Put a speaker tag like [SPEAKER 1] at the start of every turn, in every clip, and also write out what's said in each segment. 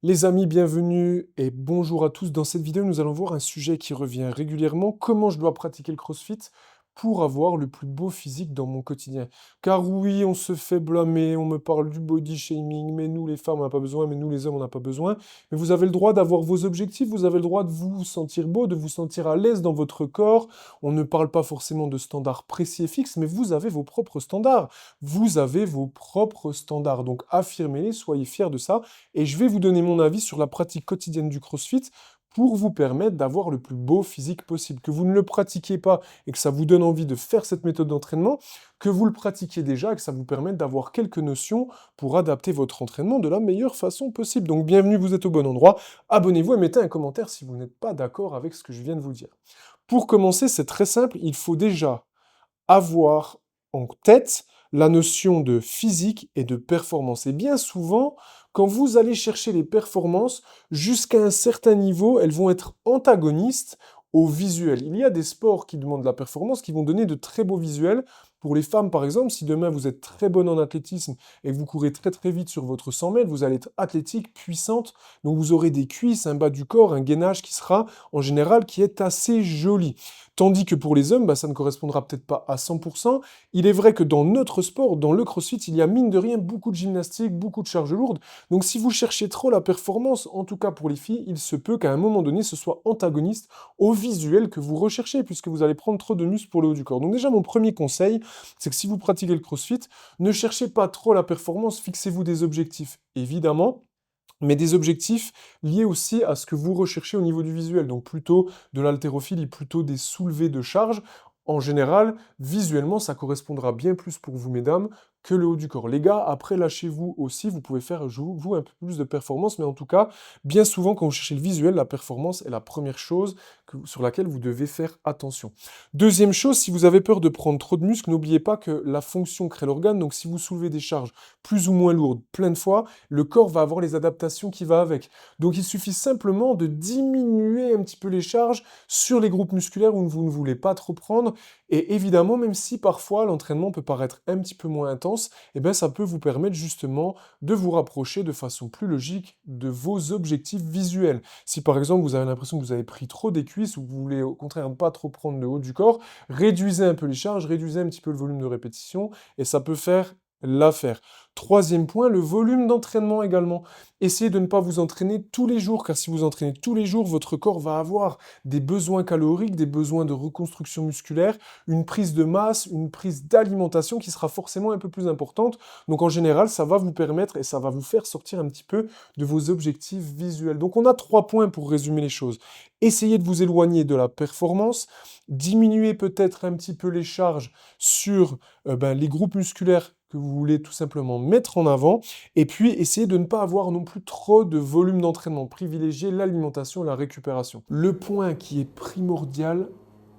[SPEAKER 1] Les amis, bienvenue et bonjour à tous. Dans cette vidéo, nous allons voir un sujet qui revient régulièrement, comment je dois pratiquer le CrossFit pour avoir le plus beau physique dans mon quotidien. Car oui, on se fait blâmer, on me parle du body shaming, mais nous les femmes, on n'a pas besoin, mais nous les hommes, on n'a pas besoin. Mais vous avez le droit d'avoir vos objectifs, vous avez le droit de vous sentir beau, de vous sentir à l'aise dans votre corps. On ne parle pas forcément de standards précis et fixes, mais vous avez vos propres standards. Vous avez vos propres standards, donc affirmez-les, soyez fiers de ça et je vais vous donner mon avis sur la pratique quotidienne du CrossFit pour vous permettre d'avoir le plus beau physique possible. Que vous ne le pratiquiez pas et que ça vous donne envie de faire cette méthode d'entraînement, que vous le pratiquiez déjà et que ça vous permette d'avoir quelques notions pour adapter votre entraînement de la meilleure façon possible. Donc bienvenue, vous êtes au bon endroit. Abonnez-vous et mettez un commentaire si vous n'êtes pas d'accord avec ce que je viens de vous dire. Pour commencer, c'est très simple, il faut déjà avoir en tête la notion de physique et de performance. Et bien souvent, quand vous allez chercher les performances, jusqu'à un certain niveau, elles vont être antagonistes au visuel. Il y a des sports qui demandent la performance, qui vont donner de très beaux visuels. Pour les femmes, par exemple, si demain vous êtes très bonne en athlétisme et que vous courez très très vite sur votre 100 mètres, vous allez être athlétique, puissante, donc vous aurez des cuisses, un bas du corps, un gainage qui sera en général qui est assez joli. Tandis que pour les hommes, ça ne correspondra peut-être pas à 100%. Il est vrai que dans notre sport, dans le CrossFit, il y a mine de rien beaucoup de gymnastique, beaucoup de charges lourdes. Donc si vous cherchez trop la performance, en tout cas pour les filles, il se peut qu'à un moment donné, ce soit antagoniste au visuel que vous recherchez, puisque vous allez prendre trop de muscles pour le haut du corps. Donc déjà, mon premier conseil, c'est que si vous pratiquez le CrossFit, ne cherchez pas trop la performance, fixez-vous des objectifs, évidemment, mais des objectifs liés aussi à ce que vous recherchez au niveau du visuel. Donc plutôt de l'haltérophilie, plutôt des soulevés de charge. En général, visuellement, ça correspondra bien plus pour vous, mesdames, que le haut du corps. Les gars, après, lâchez-vous aussi, vous pouvez faire, vous, un peu plus de performance, mais en tout cas, bien souvent, quand vous cherchez le visuel, la performance est la première chose sur laquelle vous devez faire attention. Deuxième chose, si vous avez peur de prendre trop de muscles, n'oubliez pas que la fonction crée l'organe, donc si vous soulevez des charges plus ou moins lourdes plein de fois, le corps va avoir les adaptations qui vont avec. Donc il suffit simplement de diminuer un petit peu les charges sur les groupes musculaires où vous ne voulez pas trop prendre. Et évidemment, même si parfois l'entraînement peut paraître un petit peu moins intense, ça peut vous permettre justement de vous rapprocher de façon plus logique de vos objectifs visuels. Si par exemple vous avez l'impression que vous avez pris trop des cuisses ou que vous voulez au contraire ne pas trop prendre le haut du corps, réduisez un peu les charges, réduisez un petit peu le volume de répétition et ça peut faire l'affaire. Troisième point, le volume d'entraînement également. Essayez de ne pas vous entraîner tous les jours, car si vous entraînez tous les jours, votre corps va avoir des besoins caloriques, des besoins de reconstruction musculaire, une prise de masse, une prise d'alimentation qui sera forcément un peu plus importante. Donc en général, ça va vous permettre et ça va vous faire sortir un petit peu de vos objectifs visuels. Donc on a 3 points pour résumer les choses. Essayez de vous éloigner de la performance, diminuez peut-être un petit peu les charges sur les groupes musculaires que vous voulez tout simplement mettre en avant, et puis essayez de ne pas avoir non plus trop de volume d'entraînement, privilégiez l'alimentation et la récupération. Le point qui est primordial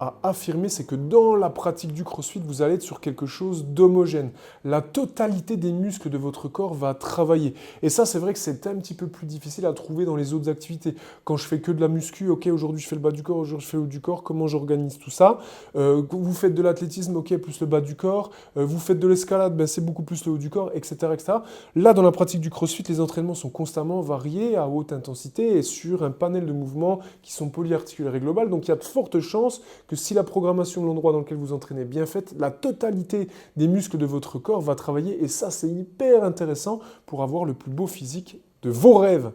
[SPEAKER 1] à affirmer, c'est que dans la pratique du CrossFit, vous allez être sur quelque chose d'homogène. La totalité des muscles de votre corps va travailler. Et ça, c'est vrai que c'est un petit peu plus difficile à trouver dans les autres activités. Quand je fais que de la muscu, ok, aujourd'hui je fais le bas du corps, aujourd'hui je fais le haut du corps, comment j'organise tout ça? Vous faites de l'athlétisme, ok, plus le bas du corps. Vous faites de l'escalade, c'est beaucoup plus le haut du corps, etc., etc. Là, dans la pratique du CrossFit, les entraînements sont constamment variés à haute intensité et sur un panel de mouvements qui sont polyarticulaires et globales. Donc il y a de fortes chances que si la programmation de l'endroit dans lequel vous entraînez est bien faite, la totalité des muscles de votre corps va travailler et ça, c'est hyper intéressant pour avoir le plus beau physique de vos rêves.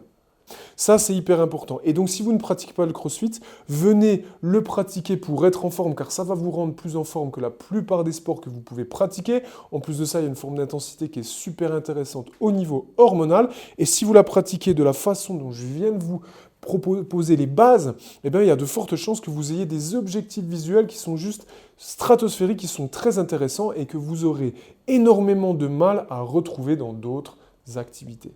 [SPEAKER 1] Ça, c'est hyper important. Et donc, si vous ne pratiquez pas le CrossFit, venez le pratiquer pour être en forme, car ça va vous rendre plus en forme que la plupart des sports que vous pouvez pratiquer. En plus de ça, il y a une forme d'intensité qui est super intéressante au niveau hormonal. Et si vous la pratiquez de la façon dont je viens de vous proposer les bases, il y a de fortes chances que vous ayez des objectifs visuels qui sont juste stratosphériques, qui sont très intéressants et que vous aurez énormément de mal à retrouver dans d'autres activités.